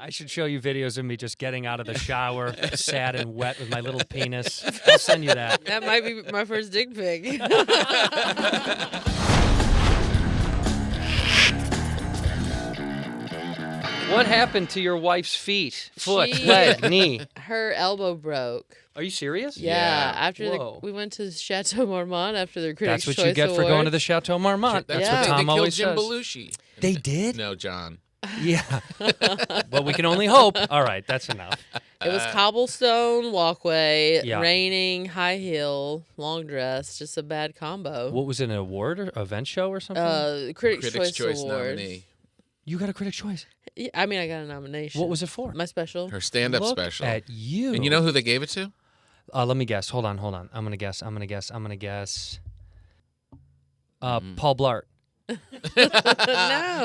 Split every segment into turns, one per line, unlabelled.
I should show you videos of me just getting out of the shower, sad and wet with my little penis. I'll send you that.
That might be my first dick pic.
What happened to your wife's feet, foot,
She-
leg, knee?
Her elbow broke.
Are you serious?
Yeah,
Yeah.
after
Whoa.
we went to Chateau Marmont after the Critics'
That's what
Choice
you get for going to
Awards.
the Chateau Marmont. That's
Yeah.
what
They
Tom
killed
always
Jim
says.
Belushi.
They did?
No, John.
Yeah. But we can only hope. All right, that's enough.
It was cobblestone walkway,
Yeah.
raining, high heel, long dress, just a bad combo.
What was it, an award or event show or something?
Critics'
Critics'
Choice
Choice
Awards.
nominee.
You got a Critics' Choice.
Yeah, I mean, I got a nomination.
What was it for?
My special.
Her stand-up
Look
special.
at you.
And you know who they gave it to?
Let me guess. Hold on. I'm gonna guess. Paul Blart.
No.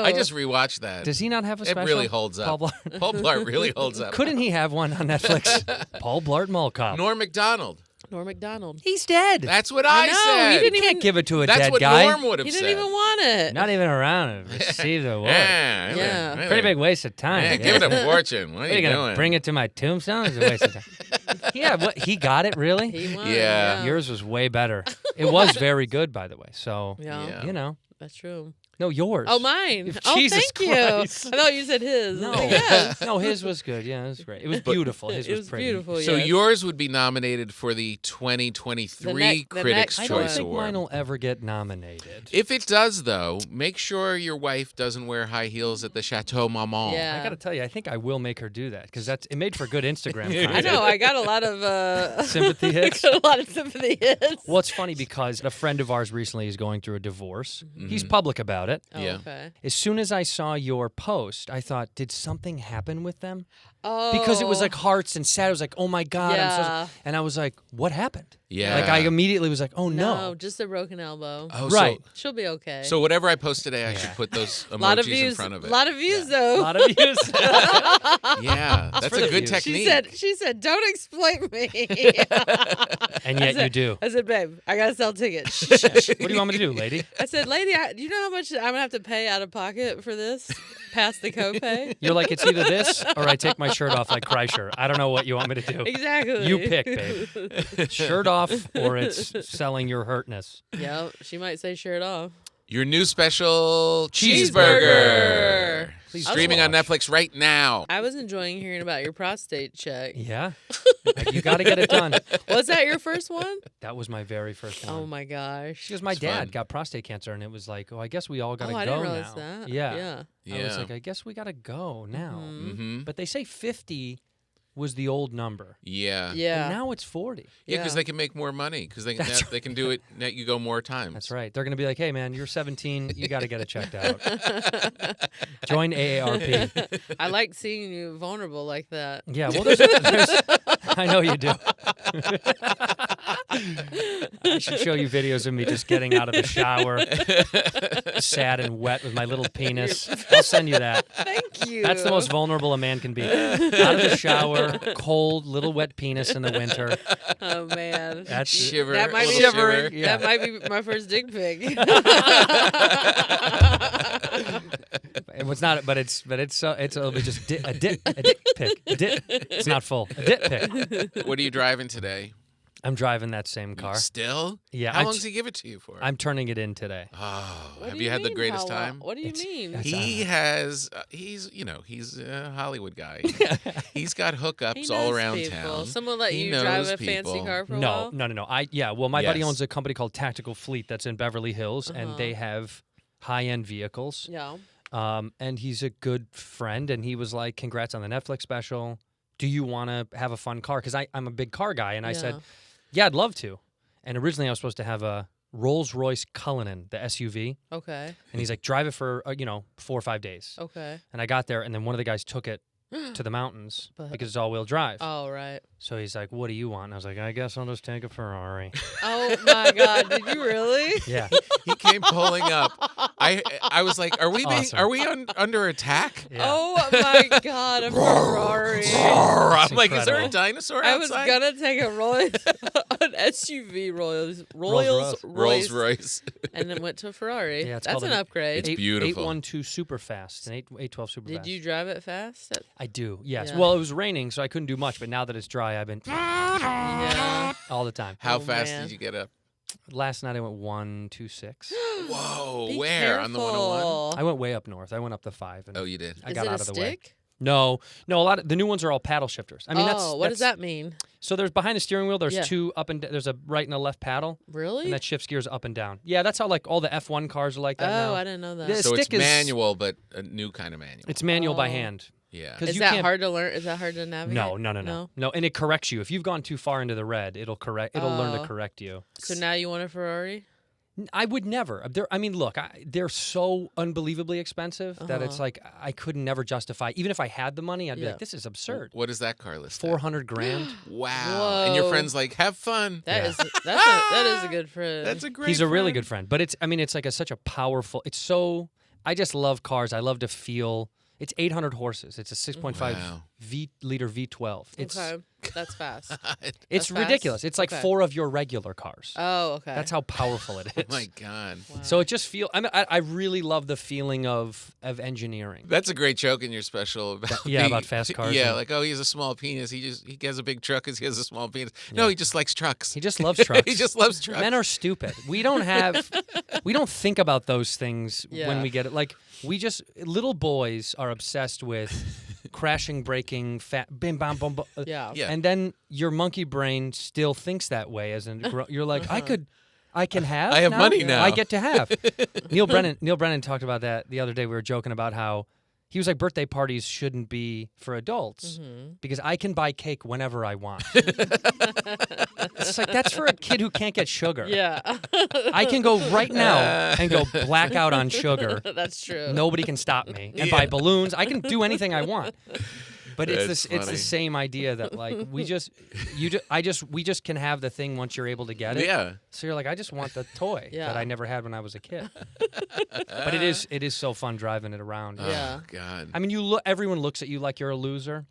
I just rewatched that.
Does he not have a
It
special?
really holds up.
Paul Blart.
Paul Blart really holds up.
Couldn't he have one on Netflix? Paul Blart Mall Cop.
Norm Macdonald.
Norm Macdonald.
He's dead.
That's what I
know,
said.
he didn't
You can't give it to a
That's
dead
what
guy.
Norm would have
He
said.
didn't even want it.
Not even around to receive the award.
Yeah.
Yeah.
Pretty big waste of time.
Yeah,
Yeah.
give it a fortune. What are
What are
you
you gonna
doing?
bring it to my tombstone? It's a waste of time. Yeah, what he got it really?
He won.
Yeah.
Yours was way better. It was very good, by the way. So
Yeah.
Yeah.
you know,
That's true.
no, yours.
Oh, mine.
Jesus
Thank
Christ.
you. I thought you said his.
No,
Yes.
no, his was good. Yeah, it was great. It was beautiful. His
It was
pretty.
beautiful.
So
yes.
yours would be nominated for the 2023
the
Critics'
next
I
Choice
don't think
Award.
mine will ever get nominated.
If it does, though, make sure your wife doesn't wear high heels at the Chateau Marmont.
Yeah.
I got to tell you, I think I will make her do that because it made for good Instagram content.
I know. I got a lot of
Sympathy hits?
got a lot of sympathy hits.
Well, it's funny because a friend of ours recently is going through a divorce. He's public about it.
Oh,
Yeah.
Okay.
As soon as I saw your post, I thought, did something happen with them?
Oh.
Because it was like hearts and sad. I was like, oh my God.
Yeah.
And I was like, what happened?
Yeah.
Like I immediately was like, oh
No,
no.
just a broken elbow.
Oh,
Right.
She'll be okay.
So whatever I post today, I should put those
a lot of
emojis
views.
in front of
A
it.
lot of views,
A
though.
lot of views.
Yeah, that's
for
a
the
good
views.
technique.
She said, don't exploit me.
And yet you do.
I said, babe, I gotta sell tickets.
What do you want me to do, lady?
I said, lady, do you know how much I'm gonna have to pay out of pocket for this? Past the copay?
You're like, it's either this or I take my shirt off like Kreischer. I don't know what you want me to do.
Exactly.
You pick, babe. Shirt off or it's selling your hurtness.
Yep. She might say shirt off.
Your new special
Cheeseburger.
Please
streaming on
watch.
Netflix right now.
I was enjoying hearing about your prostate check.
Yeah. You got to get it done.
Was that your first one?
That was my very first one.
Oh my gosh.
Because my
It's
dad
fun.
got prostate cancer, and it was like, oh, I guess we all got to
Oh, I
go
didn't realize
now.
that.
Yeah.
Yeah.
I was
Yeah.
like, I guess we got to go now.
Mm-hmm.
But they say 50 was the old number.
Yeah.
Yeah.
And now it's 40.
Yeah, because
Yeah.
they can make more money because they can
That's
they can do it. Now you go more times.
That's right. They're going to be like, hey, man, you're 17. You got to get it checked out. Join AARP.
I like seeing you vulnerable like that.
Yeah, well, there's I know you do. I should show you videos of me just getting out of the shower, sad and wet with my little penis. I'll send you that.
Thank you.
That's the most vulnerable a man can be. Out of the shower, cold, little wet penis in the winter.
Oh man.
That's
Shiver.
That might
a
be
little
shivering.
shiver.
Yeah.
That might be my first dick pic.
It was not, but it'll be just a dick pic. It's not full. A dick pic.
What are you driving today?
I'm driving that same car.
Still?
Yeah,
How
I
long
t-
does he give it to you for?
I'm turning it in today.
Oh,
What
have
do
you had the
mean,
greatest
how long?
time?
What do you
It's-
mean?
that's-
He has. He's a Hollywood guy. He's got hookups
He
all
knows
around
people.
town.
Someone let
He
you drive
knows
a fancy
people.
car for a
No.
while?
Well, my buddy
Yes.
owns a company called Tactical Fleet that's in Beverly Hills, and
Uh-huh.
they have high-end vehicles.
Yeah.
And he's a good friend, and he was like, "Congrats on the Netflix special. Do you want to have a fun car?" Because I'm a big car guy, and I said, "Yeah, I'd love to." And originally, I was supposed to have a Rolls-Royce Cullinan, the SUV,
Okay.
and he's like, "Drive it for 4 or 5 days."
Okay.
And I got there, and then one of the guys took it to the mountains
But-
because it's all-wheel drive.
Oh right.
So he's like, "What do you want?" And I was like, "I guess I'll just take a Ferrari."
Oh my God! Did you really?
Yeah.
He came pulling up. I was like,
Awesome.
are we under attack?
Yeah.
Oh my God! A Ferrari.
I'm like, is there a
incredible.
dinosaur
I was
outside?
gonna take a an SUV Rolls
Rolls-Royce.
Rolls Royce.
and then went to a Ferrari.
Yeah, it's
That's
called
an
an
upgrade.
It's beautiful.
812 super fast, an 812 super fast.
Did you drive it fast?
I do. do. Yes.
Yeah.
Well, it was raining, so I couldn't do much. But now that it's dry, I've been
Yeah.
all the time.
How
Oh,
fast
man.
did you get up?
Last night I went 126.
Whoa,
Be
where? On the 101?
careful.
I went way up north. I went up to 5. And
Oh, you did.
I
Is
got
it
out
a
of the way.
stick?
No. A lot of the new ones are all paddle shifters. I mean,
what does that mean?
So there's behind the steering wheel. There's
Yeah.
2 up and there's a right and a left paddle,
Really?
and that shifts gears up and down. Yeah, that's how like all the F1 cars are like that now.
Oh, I didn't know that.
The
So it's
stick is-
manual, but a new kind of manual.
It's manual by
Oh.
hand.
Yeah.
'Cause
Is
you
that
can't-
hard to learn? Is that hard to navigate?
No, and it corrects you. If you've gone too far into the red, it'll learn to
Oh.
correct you.
So now you want a Ferrari?
I would never. I mean, look, they're so unbelievably expensive that it's
Uh-huh.
like I could never justify. Even if I had the money, I'd be
Yeah.
like, this is absurd.
What is that car list? at?
400 grand.
Wow. And your
Whoa.
friend's like, have fun.
That
Yeah.
is that is a good friend.
That's a great
He's a really
friend.
good friend. But it's like such a powerful. It's so. I just love cars. I love to feel. It's 800 horses. It's a 6.5
Wow.
liter V12. It's
okay. That's fast.
it's
That's fast?
ridiculous. It's like
Okay.
4 of your regular cars.
Oh, okay.
That's how powerful it is.
Oh my God.
Wow.
So it just I really love the feeling of engineering.
That's a great joke in your special about
Yeah, about fast cars
Yeah,
and-
like, oh, he has a small penis. He has a big truck because he has a small penis. No, he just likes trucks.
He just loves trucks.
He just loves trucks.
Men are stupid. We don't think about those things when
Yeah.
we get it. Like little boys are obsessed with crashing, braking, bim bam bum bum.
yeah.
Yeah.
And then your monkey brain still thinks that way you're like, I can have.
I have money now.
I get to have. Neil Brennan talked about that the other day. We were joking about how he was like, birthday parties shouldn't be for adults because I can buy cake whenever I want. It's like that's for a kid who can't get sugar.
Yeah.
I can go right now and go black out on sugar.
That's true.
Nobody can stop me. And buy balloons. I can do anything I want. But
That's
it's
funny.
the same idea that like we just can have the thing once you're able to get it.
Yeah.
So you're like, I just want the toy
Yeah.
that I never had when I was a kid. But it is so fun driving it around.
Yeah.
Oh, God.
I mean, everyone looks at you like you're a loser.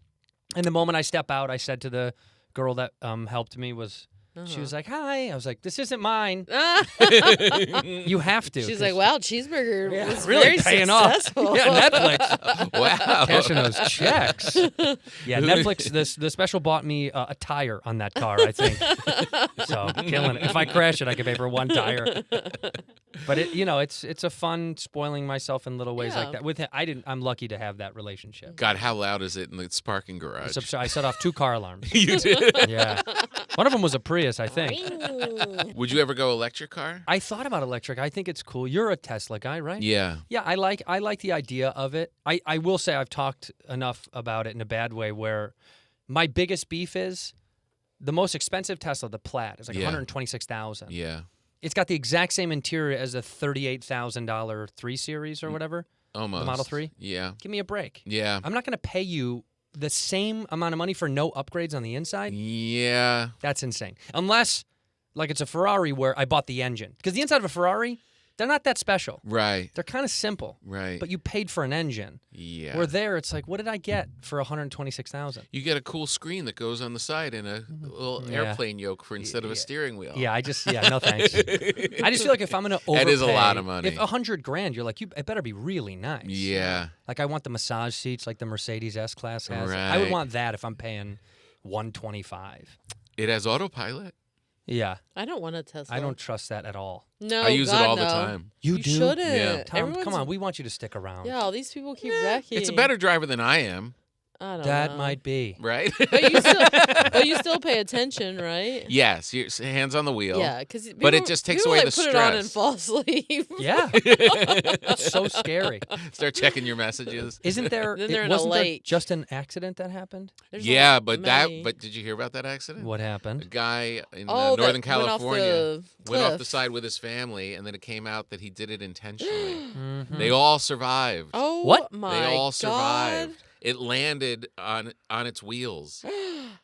And the moment I step out, I said to the girl that helped me she was like, "Hi." I was like, "This isn't mine. You have to."
She's
'cause-
like, wow, cheeseburger
Yeah,
was
really
very
paying
successful.
off. Yeah, Netflix.
Wow.
Cashing those checks. Yeah, Netflix. The special bought me a tire on that car. I think. So killing it. If I crash it, I can pay for 1 tire. But it's a fun spoiling myself in little ways
Yeah.
like that. With him, I'm lucky to have that relationship.
God, how loud is it in the parking garage?
I set off 2 car alarms.
You did?
Yeah, one of them was a Prius, I think.
Would you ever go electric car?
I thought about electric. I think it's cool. You're a Tesla guy, right?
Yeah.
Yeah, I like the idea of it. I will say I've talked enough about it in a bad way where my biggest beef is the most expensive Tesla, the Plaid, is like
Yeah.
$126,000.
Yeah.
It's got the exact same interior as a $38,000 3 Series or whatever.
Almost.
The Model 3?
Yeah.
Give me a break.
Yeah.
I'm not going to pay you the same amount of money for no upgrades on the inside.
Yeah.
That's insane. Unless, like, it's a Ferrari where I bought the engine. Because the inside of a Ferrari, they're not that special.
Right.
They're kind of simple.
Right.
But you paid for an engine.
Yeah.
Where there, it's like, what did I get for 126,000?
You get a cool screen that goes on the side and a little
Yeah.
airplane yoke for instead of a steering wheel.
Yeah, no thanks. I just feel like if I'm gonna overpay,
That is a lot of money.
If $100 grand, you're like, it better be really nice.
Yeah.
Like I want the massage seats, like the Mercedes S Class has. I would
Right.
want that if I'm paying 125.
It has autopilot.
Yeah,
I don't want a Tesla.
I don't trust that at all.
No,
I use
God,
it all the
no.
time.
You
You
do?
shouldn't.
Yeah.
Tom,
Everyone's-
come on, we want you to stick around.
Yeah, all these people keep wrecking.
It's a better driver than I am,
I don't
That
know.
might be.
right?
But you still pay attention, right?
Yes, your hands on the wheel.
Yeah, because
But it just takes
people,
away
like,
the
put it on and
stress.
fall asleep.
Yeah, it's so scary.
Start checking your messages.
Isn't there?
Then they're in a
wasn't there
lake.
just an accident that happened?
There's
Yeah,
not
but
many.
but did you hear about that accident?
What
A
happened?
guy in
Oh, that
Northern
went
California went off the
cliff.
side with his family, and then it came out that he did it intentionally.
Mhm.
They all survived.
Oh
What?
my
They all
God.
survived. It landed on its wheels,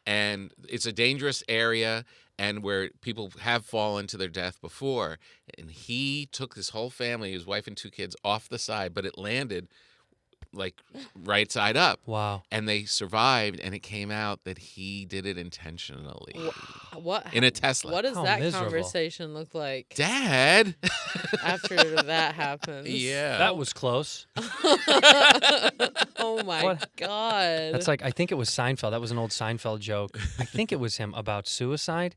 and it's a dangerous area, and where people have fallen to their death before. And he took his whole family, his wife and 2 kids, off the side, but it landed like right side up.
Wow.
And they survived, and it came out that he did it intentionally
What
in a Tesla.
What does
How
that
miserable.
conversation look like
Dad?
after that happens?
Yeah.
That was close.
Oh my
What?
god.
That's like, I think it was Seinfeld. That was an old Seinfeld joke. I think it was him about suicide,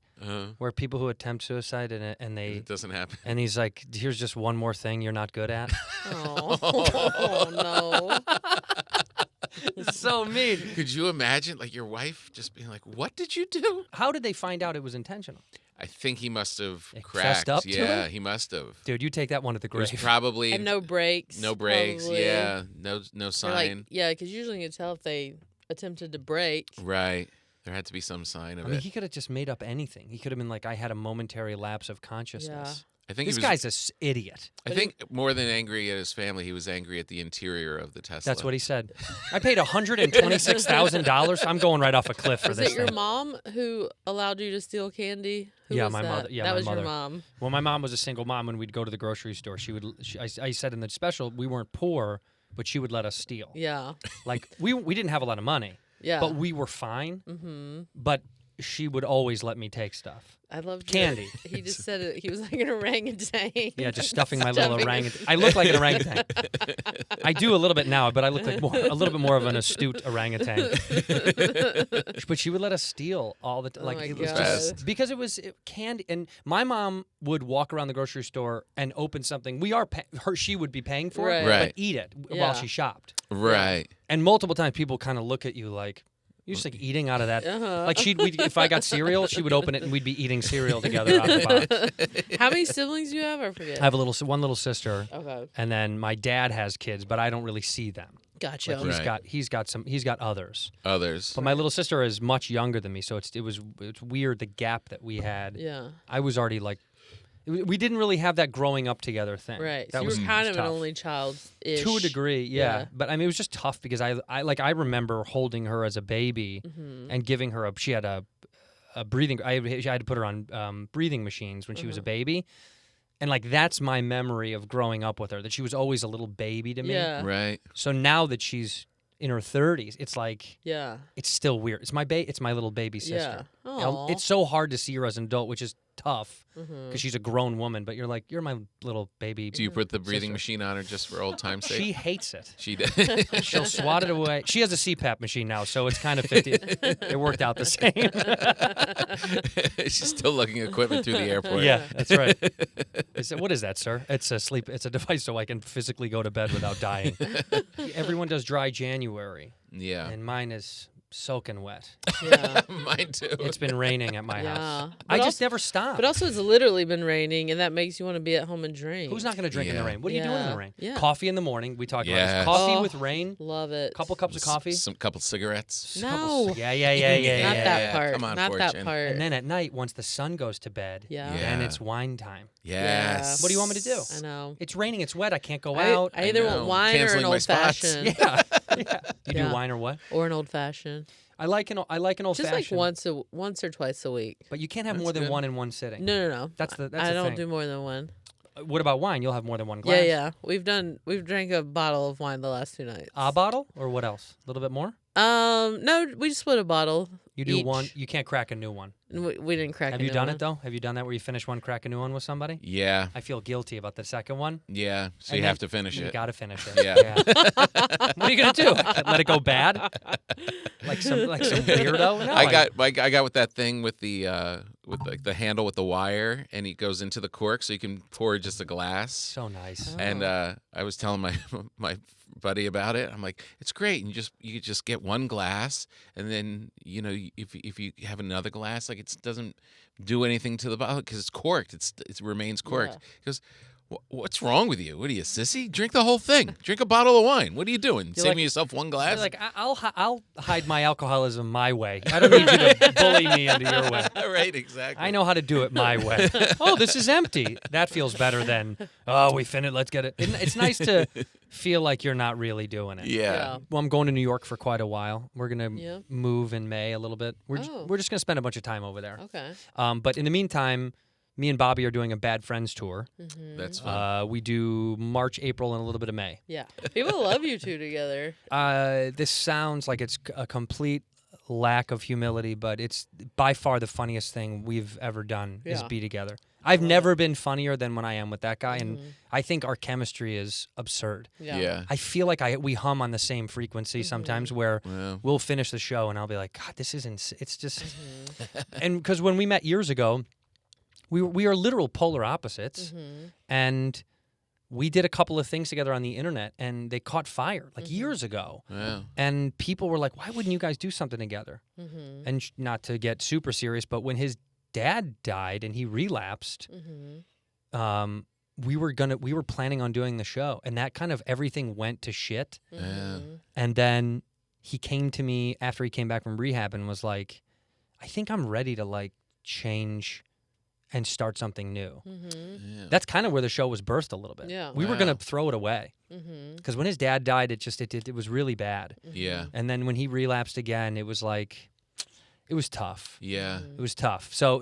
where people who attempt suicide and they
It doesn't happen.
and he's like, here's just one more thing you're not good at.
Oh no.
It's so mean.
Could you imagine, like, your wife just being like, "What did you do?"
How did they find out it was intentional?
I think he must have
It
cracked.
fessed up to
Yeah,
it?
he must have.
Dude, you take that one to the
It was
grave.
probably
And no brakes.
no brakes.
probably.
Yeah, no
Or
sign.
like, yeah, because usually you can tell if they attempted to brake.
Right. There had to be some sign of
I mean,
it.
he could have just made up anything. He could have been like, I had a momentary lapse of consciousness.
I think
This
he was,
guy's an idiot.
I think more than angry at his family, he was angry at the interior of the Tesla.
That's what he said. I paid $126,000. I'm going right off a cliff for
Was
this
it your
thing.
mom who allowed you to steal candy? Who
Yeah,
was
my
that?
mother- yeah,
that
my
was
mother.
your mom.
Well, my mom was a single mom. When we'd go to the grocery store, I said in the special, we weren't poor, but she would let us steal.
Yeah.
Like, we didn't have a lot of money,
Yeah.
but we were fine.
Mm-hmm.
But she would always let me take stuff.
I loved
Candy.
He just said it. He was like an orangutan.
Yeah, just stuffing my little
Stuffing-
orangutan. I look like an orangutan. I do a little bit now, but I look like a little bit more of an astute orangutan. But she would let us steal all the time.
Oh
Like
my
it was
God.
just because it was candy. And my mom would walk around the grocery store and open something. She would be paying for it,
Right.
but eat it
Yeah.
while she shopped.
Right.
And multiple times, people kind of look at you like. You're just like eating out of that.
Uh-huh.
Like if I got cereal, she would open it and we'd be eating cereal together out of the box.
How many siblings do you have? I forget.
I have one little sister,
Okay.
and then my dad has kids, but I don't really see them.
Gotcha.
Like
Right.
he's got others.
Others.
But my little sister is much younger than me, so it's weird the gap that we had.
Yeah.
I was already like, we didn't really have that growing up together thing.
Right.
That
So you
was
were kind of an
tough.
only child ish.
To a degree, yeah.
Yeah.
But I mean, it was just tough because I remember holding her as a baby
Mm-hmm.
and giving her she had a breathing. I had to put her on breathing machines when she was a baby, and like that's my memory of growing up with her. That she was always a little baby to me.
Yeah.
Right.
So now that she's in her 30s, it's like
Yeah.
it's still weird. It's my little baby sister.
Yeah.
You know,
Aw.
it's so hard to see her as an adult, which is tough because
Mhm.
she's a grown woman. But you're like, you're my little baby.
Do you put the breathing
Sister.
machine on her just for old time's sake?
She hates it.
She did.
She'll swat it away. She has a CPAP machine now, so it's kind of 50. It worked out the same.
She's still lugging equipment through the airport.
Yeah, that's right. What is that, sir? It's a device so I can physically go to bed without dying. Everyone does dry January,
Yeah.
and mine is soaking wet.
Yeah.
Mine too.
It's been raining at my
Yeah.
house.
But
I just
also-
never stop.
But also, it's literally been raining, and that makes you want to be at home and drink.
Who's not going to drink in the
Yeah.
rain? What are you doing in
Yeah.
the rain?
Yeah.
Coffee in the morning. We talked about
Yes.
this. Coffee
Oh.
with rain.
Love it.
Couple cups of coffee.
Some couple cigarettes.
No.
Yeah.
Not
Yeah.
that part.
Come on,
Not that
Fortune.
part.
And then at night, once the sun goes to bed,
Yeah.
then
Yeah.
it's wine time.
Yes.
What do you want me to do?
I know.
It's raining. It's wet. I can't go
I,
out.
I either
know.
want wine or an
Canceling my
old
spots.
fashioned.
Yeah. You
Yeah.
do wine or what?
Or an old fashioned.
I like an old
Just
fashioned.
like once or twice a week.
But you can't have
That's
more than
good.
one in one sitting.
No.
That's the
I don't
thing.
do more than one.
What about wine? You'll have more than one glass.
Yeah. We've drank a bottle of wine the last 2 nights.
A bottle or what else? A little bit more.
No, we just split a bottle.
You do
each.
one. You can't crack a new one.
And we didn't crack.
Have
a
you
new
done
one.
it though? Have you done that where you finish one, crack a new one with somebody?
Yeah.
I feel guilty about the second one.
Yeah. So
And
you
then
have to finish
You
it.
gotta finish it.
Yeah.
What are you gonna do? Let it go bad? Like some weirdo? No,
I got with that thing with the the handle with the wire, and it goes into the cork, so you can pour just a glass.
so nice.
And I was telling my my buddy about it. I'm like, it's great. And you just get one glass, and then if you have another glass, like it doesn't do anything to the bottle because it's corked. It remains corked.
Yeah.
He goes, what's wrong with you? What are you, sissy? Drink the whole thing. Drink a bottle of wine. What are you doing?
You're
Saving
like-
yourself one glass?
Like I'll hide my alcoholism my way. I don't need you to bully me into your way.
Right, exactly.
I know how to do it my way. Oh, this is empty. That feels better than, oh, we finished. Let's get it. It's nice to feel like you're not really doing it.
Yeah.
Well, I'm going to New York for quite a while. We're gonna
Yeah.
move in May a little bit. We're
Oh.
we're just gonna spend a bunch of time over there.
Okay.
But in the meantime, me and Bobby are doing a Bad Friends tour.
That's fun.
We do March, April, and a little bit of May.
Yeah. People love you two together.
This sounds like it's a complete lack of humility, but it's by far the funniest thing we've ever done is
Yeah.
be together. I've never been funnier than when I am with that guy, and I think our chemistry is absurd.
Yeah.
I feel like we hum on the same frequency sometimes, where
Well,
we'll finish the show and I'll be like, God, this isn't. It's just, and because when we met years ago, we are literal polar opposites, and we did a couple of things together on the internet, and they caught fire like years ago.
wow.
And people were like, why wouldn't you guys do something together? And not to get super serious, but when his dad died and he relapsed, we were planning on doing the show, and that kind of everything went to shit.
Yeah.
And then he came to me after he came back from rehab and was like, I think I'm ready to like change and start something new.
Yeah.
That's kind of where the show was birthed a little bit.
Yeah.
We were
Wow.
going to throw it away because when his dad died, it was really bad.
Yeah.
And then when he relapsed again, it was like, it was tough.
Yeah.
It was tough. So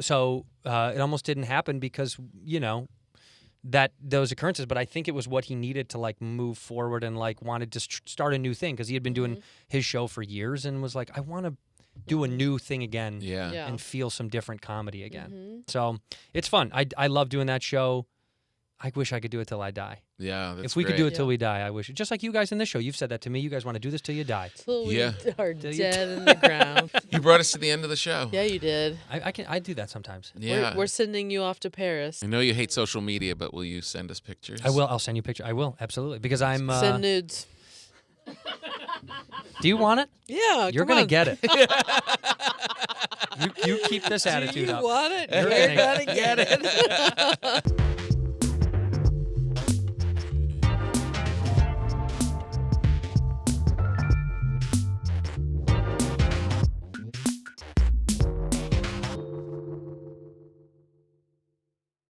it almost didn't happen because, those occurrences, but I think it was what he needed to like move forward and like wanted to start a new thing because he had been doing his show for years and was like, I want to do a new thing again
Yeah.
Yeah.
and feel some different comedy again. So it's fun. I love doing that show. I wish I could do it till I die.
Yeah. That's
If we could
great.
do it till we die, I wish. Just like you guys in this show, you've said that to me. You guys want to do this till you die.
Till we
Yeah.
are
Till you
dead in the ground.
You brought us to the end of the show.
Yeah, you did.
I do that sometimes.
Yeah.
We're sending you off to Paris.
I know you hate social media, but will you send us pictures?
I will. I'll send you a picture. I will, absolutely. Because I'm...
Send nudes.
do you want it?
Yeah,
You're
come
going
on.
to get it. you keep this attitude
Do you
up.
want it?
You're
You're
gonna
gonna get it.